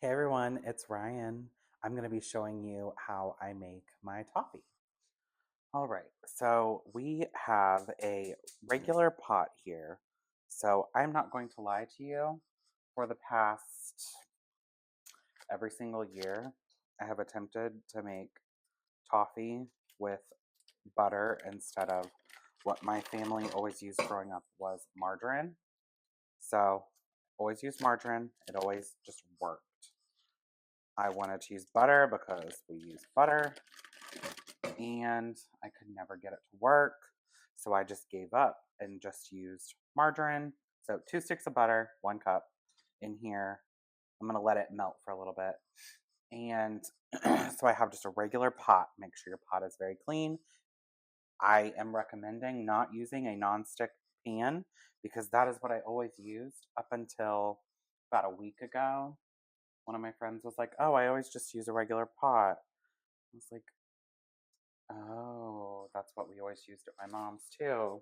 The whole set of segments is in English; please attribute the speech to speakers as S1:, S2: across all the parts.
S1: Hey everyone, it's Ryan. I'm going to be showing you how I make my toffee. All right, so we have a regular pot here. So I'm not going to lie to you. For the past every single year, I have attempted to make toffee with butter instead of what my family always used growing up was margarine. So always use margarine. It always just worked. I wanted to use butter because we use butter and I could never get it to work. So I just gave up and just used margarine. So 2 sticks of butter, 1 cup in here. I'm going to let it melt for a little bit. And so I have just a regular pot. Make sure your pot is very clean. I am recommending not using a nonstick pan because that is what I always used up until about a week ago. One of my friends was like, "Oh, I always just use a regular pot." I was like, "Oh, that's what we always used at my mom's too."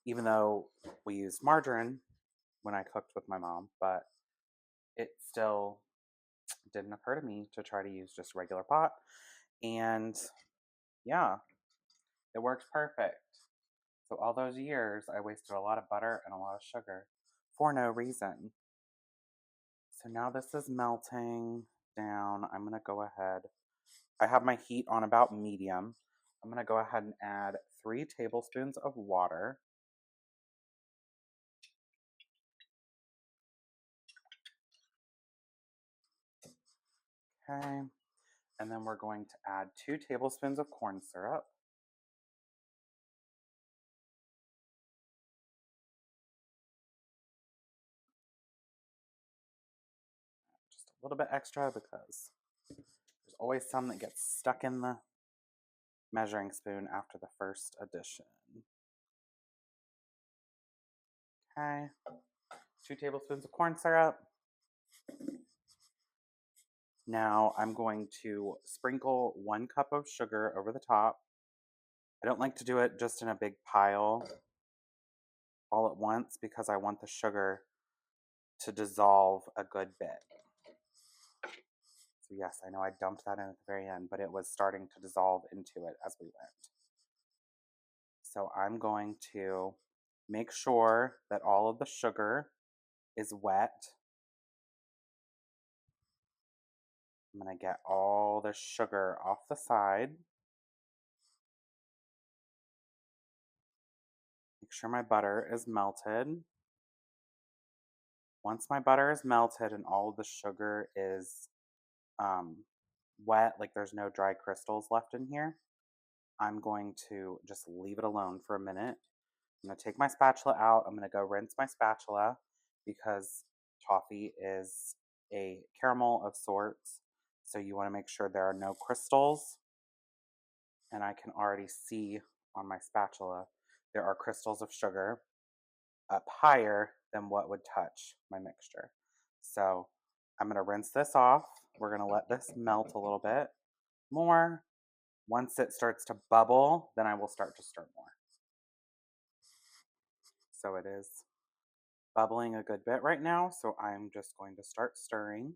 S1: Even though we used margarine when I cooked with my mom, but it still didn't occur to me to try to use just a regular pot. And yeah, it works perfect. So all those years, I wasted a lot of butter and a lot of sugar for no reason. So now this is melting down. I'm going to go ahead. I have my heat on about medium. I'm going to go ahead and add 3 tablespoons of water. Okay. And then we're going to add 2 tablespoons of corn syrup. Just a little bit extra because there's always some that gets stuck in the measuring spoon after the first addition. Okay. 2 tablespoons of corn syrup. Now I'm going to sprinkle 1 cup of sugar over the top. I don't like to do it just in a big pile all at once because I want the sugar to dissolve a good bit. So yes, I know I dumped that in at the very end, but it was starting to dissolve into it as we went. So I'm going to make sure that all of the sugar is wet. I'm going to get all the sugar off the side. Make sure my butter is melted. Once my butter is melted and all of the sugar is wet, like there's no dry crystals left in here, I'm going to just leave it alone for a minute. I'm going to take my spatula out. I'm going to go rinse my spatula because toffee is a caramel of sorts. So you want to make sure there are no crystals. And I can already see on my spatula there are crystals of sugar up higher than what would touch my mixture. So I'm going to rinse this off. We're going to let this melt a little bit more. Once it starts to bubble, then I will start to stir more. So it is bubbling a good bit right now, so I'm just going to start stirring.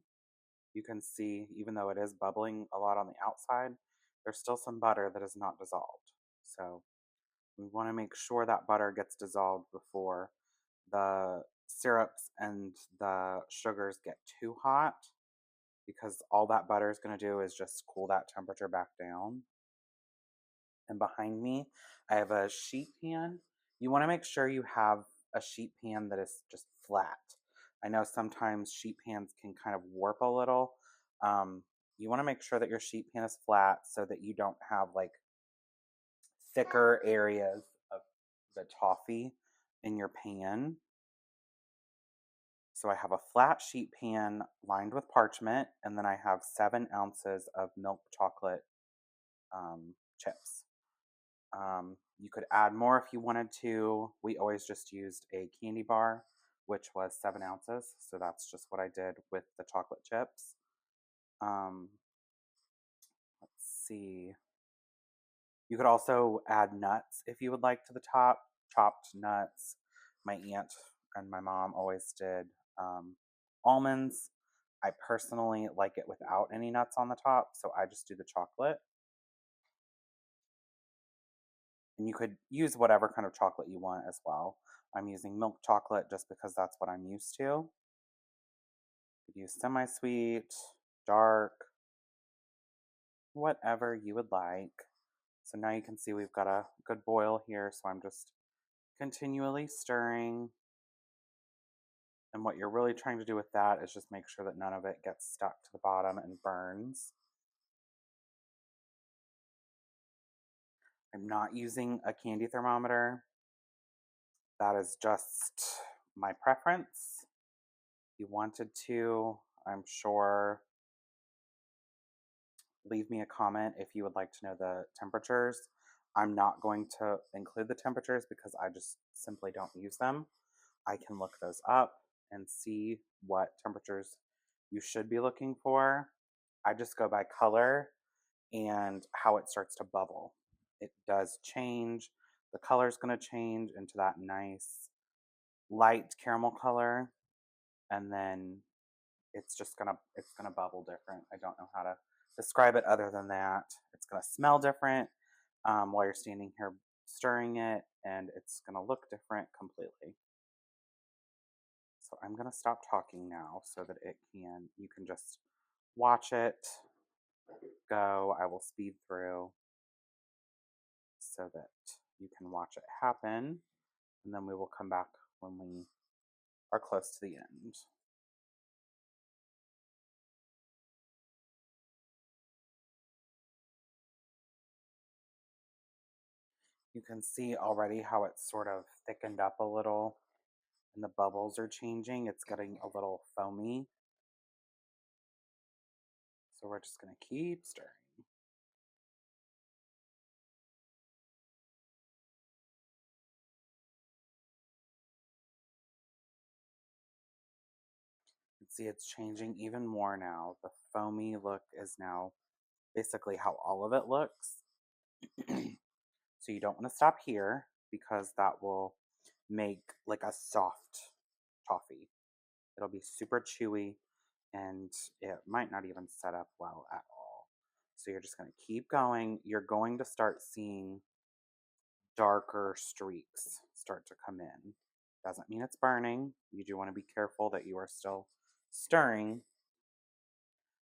S1: You can see, even though it is bubbling a lot on the outside, there's still some butter that is not dissolved. So we want to make sure that butter gets dissolved before the syrups and the sugars get too hot, because all that butter is going to do is just cool that temperature back down. And behind me, I have a sheet pan. You want to make sure you have a sheet pan that is just flat. I know sometimes sheet pans can kind of warp a little. You want to make sure that your sheet pan is flat so that you don't have like thicker areas of the toffee in your pan. So I have a flat sheet pan lined with parchment, and then I have 7 ounces of milk chocolate chips. You could add more if you wanted to. We always just used a candy bar, which was 7 ounces. So that's just what I did with the chocolate chips. Um, let's see. You could also add nuts if you would like to the top, chopped nuts. My aunt and my mom always did almonds. I personally like it without any nuts on the top, so I just do the chocolate. And you could use whatever kind of chocolate you want as well. I'm using milk chocolate just because that's what I'm used to. You could use semi-sweet, dark, whatever you would like. So now you can see we've got a good boil here, so I'm just continually stirring. And what you're really trying to do with that is just make sure that none of it gets stuck to the bottom and burns. I'm not using a candy thermometer. That is just my preference. If you wanted to, I'm sure, leave me a comment if you would like to know the temperatures. I'm not going to include the temperatures because I just simply don't use them. I can look those up and see what temperatures you should be looking for. I just go by color and how it starts to bubble. It does change. The color is going to change into that nice light caramel color, and then it's gonna bubble different. I don't know how to describe it other than that. It's gonna smell different while you're standing here stirring it, and it's gonna look different completely. So I'm gonna stop talking now so that you can just watch it go. I will speed through so that you can watch it happen, and then we will come back when we are close to the end. You can see already how it's sort of thickened up a little and the bubbles are changing. It's getting a little foamy. So we're just going to keep stirring. You can see it's changing even more now. The foamy look is now basically how all of it looks. So you don't want to stop here because that will make like a soft toffee. It'll be super chewy and it might not even set up well at all. So you're just going to keep going. You're going to start seeing darker streaks start to come in. Doesn't mean it's burning. You do want to be careful that you are still stirring,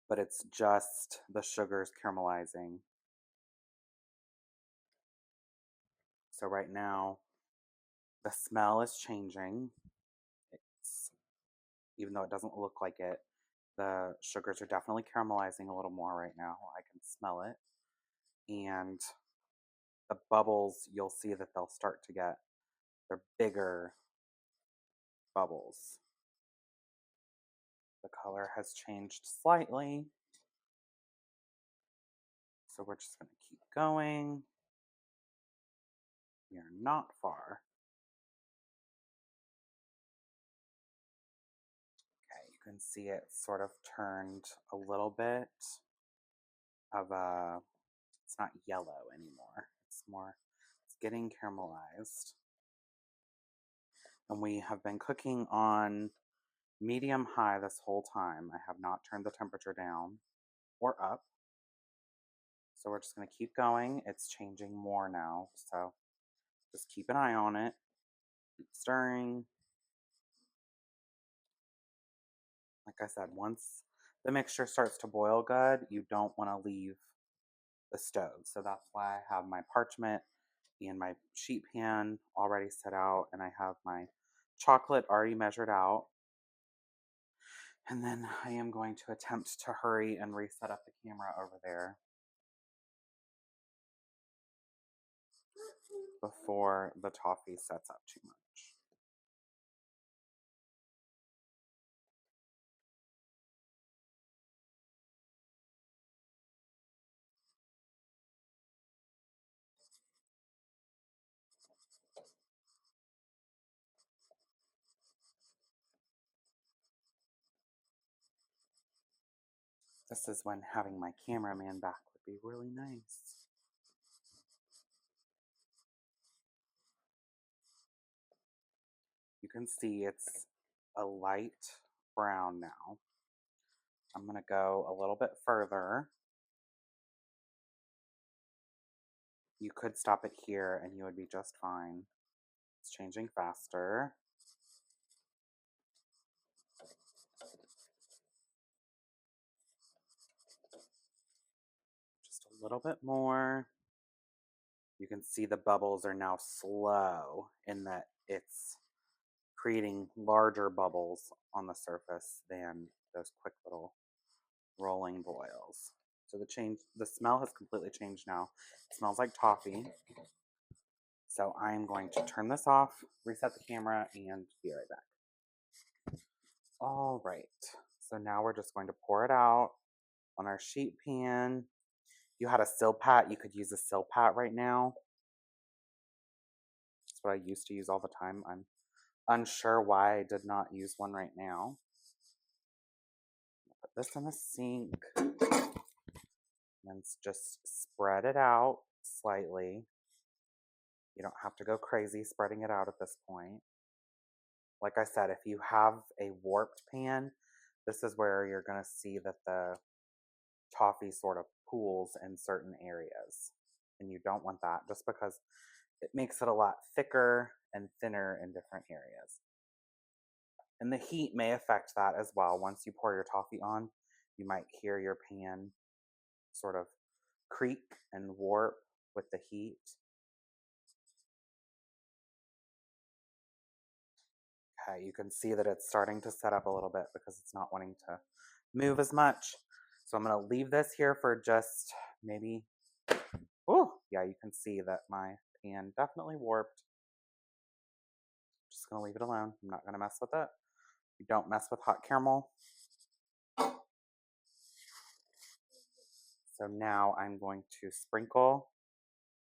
S1: but it's just the sugars caramelizing. So right now, the smell is changing. It's, even though it doesn't look like it, the sugars are definitely caramelizing a little more right now. I can smell it. And the bubbles, you'll see that they'll start to get, they're bigger bubbles. The color has changed slightly. So we're just going to keep going. We are not far. Okay, you can see it sort of turned a little bit of a, it's not yellow anymore. It's getting caramelized. And we have been cooking on medium high this whole time. I have not turned the temperature down or up. So we're just going to keep going. It's changing more now. So just keep an eye on it. Keep stirring. Like I said, once the mixture starts to boil good, you don't want to leave the stove. So that's why I have my parchment and my sheet pan already set out, and I have my chocolate already measured out. And then I am going to attempt to hurry and reset up the camera over there before the toffee sets up too much. This is when having my cameraman back would be really nice. You can see it's a light brown now. I'm going to go a little bit further. You could stop it here and you would be just fine. It's changing faster. Just a little bit more. You can see the bubbles are now slow in that it's creating larger bubbles on the surface than those quick little rolling boils. So the smell has completely changed now. It smells like toffee. So I'm going to turn this off, reset the camera, and be right back. All right. So now we're just going to pour it out on our sheet pan. If you had a Silpat, you could use a Silpat right now. That's what I used to use all the time. I'm unsure why I did not use one right now. Put this in the sink and just spread it out slightly. You don't have to go crazy spreading it out at this point. Like I said, if you have a warped pan, this is where you're going to see that the toffee sort of pools in certain areas. And you don't want that just because it makes it a lot thicker and thinner in different areas. And the heat may affect that as well. Once you pour your toffee on, you might hear your pan sort of creak and warp with the heat. Okay, you can see that it's starting to set up a little bit because it's not wanting to move as much. So I'm going to leave this here for just maybe, oh, yeah, you can see that my pan definitely warped. Just going to leave it alone. I'm not going to mess with it. You don't mess with hot caramel. So now I'm going to sprinkle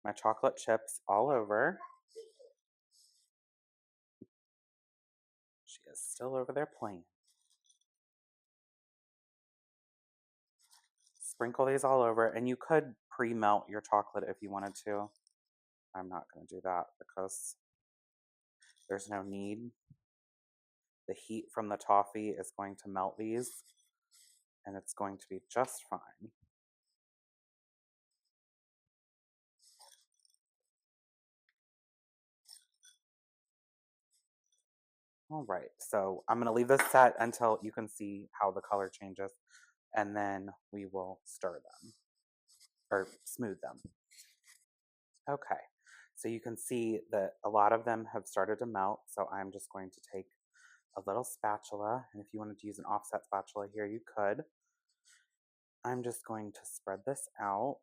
S1: my chocolate chips all over. She is still over there playing. Sprinkle these all over, and you could pre-melt your chocolate if you wanted to. I'm not going to do that because there's no need. The heat from the toffee is going to melt these, and it's going to be just fine. All right, so I'm going to leave this set until you can see how the color changes, and then we will stir them, or smooth them. Okay, so you can see that a lot of them have started to melt, so I'm just going to take a little spatula, and if you wanted to use an offset spatula here, you could. I'm just going to spread this out.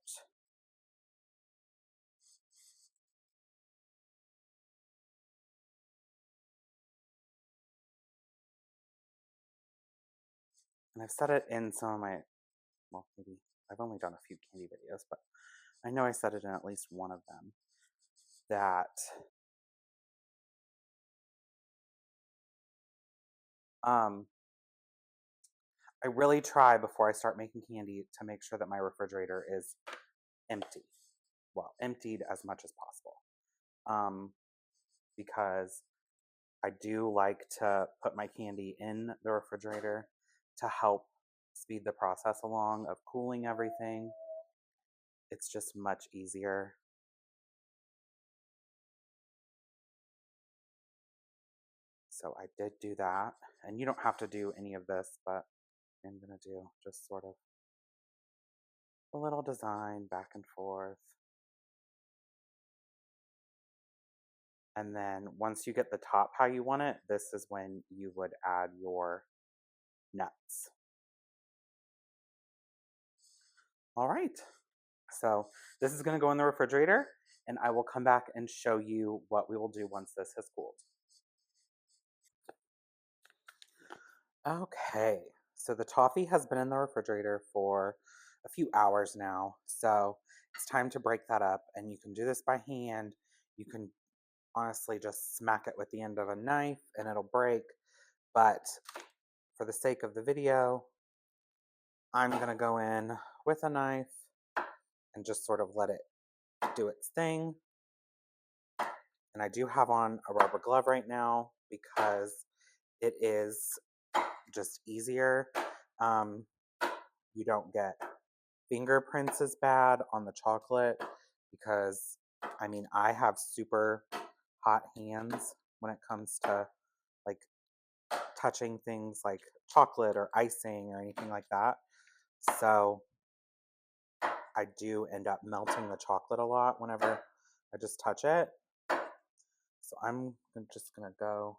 S1: And I've said it in some of my, well, maybe I've only done a few candy videos, but I know I said it in at least one of them, that I really try before I start making candy to make sure that my refrigerator is empty. Well, emptied as much as possible. Because I do like to put my candy in the refrigerator to help speed the process along of cooling everything. It's just much easier. So I did do that. And you don't have to do any of this, but I'm going to do just sort of a little design back and forth. And then once you get the top how you want it, this is when you would add your nuts. All right. So this is going to go in the refrigerator, and I will come back and show you what we will do once this has cooled. Okay, so the toffee has been in the refrigerator for a few hours now, so it's time to break that up, and you can do this by hand. You can honestly just smack it with the end of a knife and it'll break, but for the sake of the video, I'm gonna go in with a knife and just sort of let it do its thing. And I do have on a rubber glove right now because it is just easier. Um, you don't get fingerprints as bad on the chocolate because, I mean, I have super hot hands when it comes to like touching things like chocolate or icing or anything like that. So I do end up melting the chocolate a lot whenever I just touch it. So I'm just going to go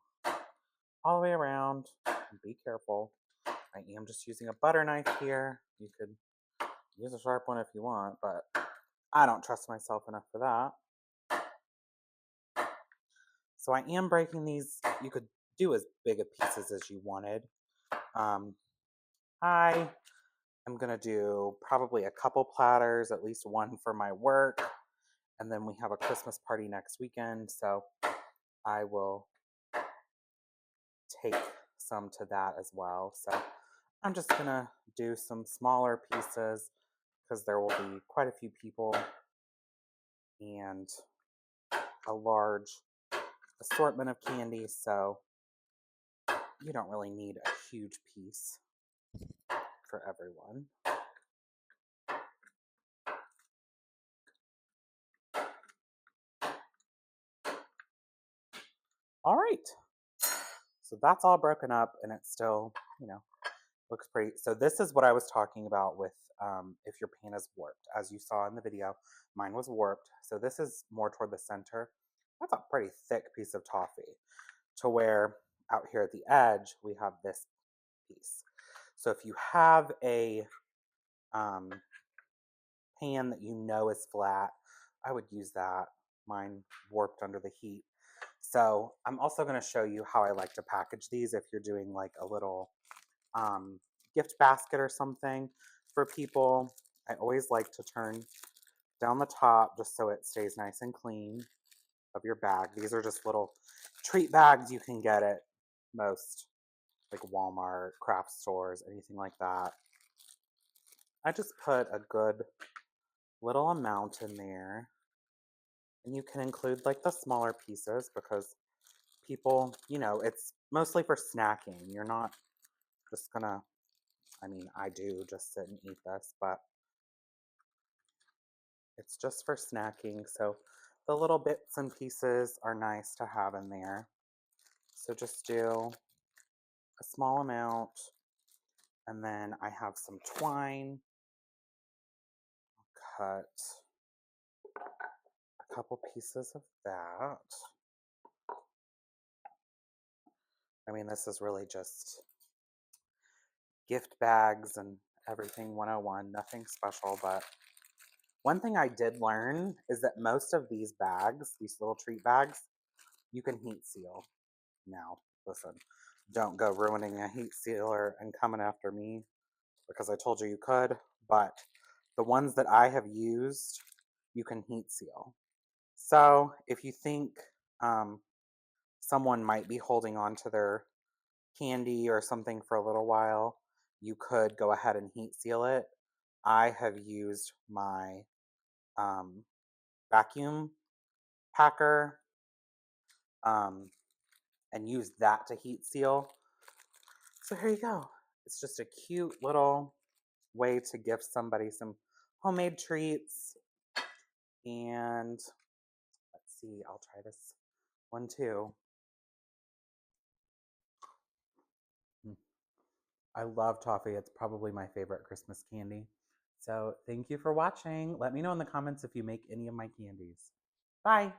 S1: all the way around and be careful. I am just using a butter knife here. You could use a sharp one if you want, but I don't trust myself enough for that. So I am breaking these. You could do as big of pieces as you wanted. I am going to do probably a couple platters, at least one for my work. And then we have a Christmas party next weekend. So I will take some to that as well. So I'm just going to do some smaller pieces because there will be quite a few people and a large assortment of candies. So you don't really need a huge piece for everyone. All right. So that's all broken up and it still, looks pretty. So this is what I was talking about with if your pan is warped. As you saw in the video, mine was warped. So this is more toward the center. That's a pretty thick piece of toffee to where out here at the edge, we have this piece. So if you have a pan that you know is flat, I would use that. Mine warped under the heat. So I'm also going to show you how I like to package these if you're doing like a little gift basket or something for people. I always like to turn down the top just so it stays nice and clean of your bag. These are just little treat bags you can get at most like Walmart, craft stores, anything like that. I just put a good little amount in there. And you can include like the smaller pieces because people, it's mostly for snacking. You're not just gonna, I mean, I do just sit and eat this, but it's just for snacking. So the little bits and pieces are nice to have in there. So just do a small amount. And then I have some twine. I'll cut a couple pieces of that. I mean, this is really just gift bags and everything 101, nothing special. But one thing I did learn is that most of these bags, these little treat bags, you can heat seal. Now, listen, don't go ruining a heat sealer and coming after me because I told you you could. But the ones that I have used, you can heat seal. So if you think someone might be holding on to their candy or something for a little while, you could go ahead and heat seal it. I have used my vacuum packer and used that to heat seal. So here you go. It's just a cute little way to gift somebody some homemade treats. And let's see, I'll try this one too. I love toffee. It's probably my favorite Christmas candy. So thank you for watching. Let me know in the comments if you make any of my candies. Bye.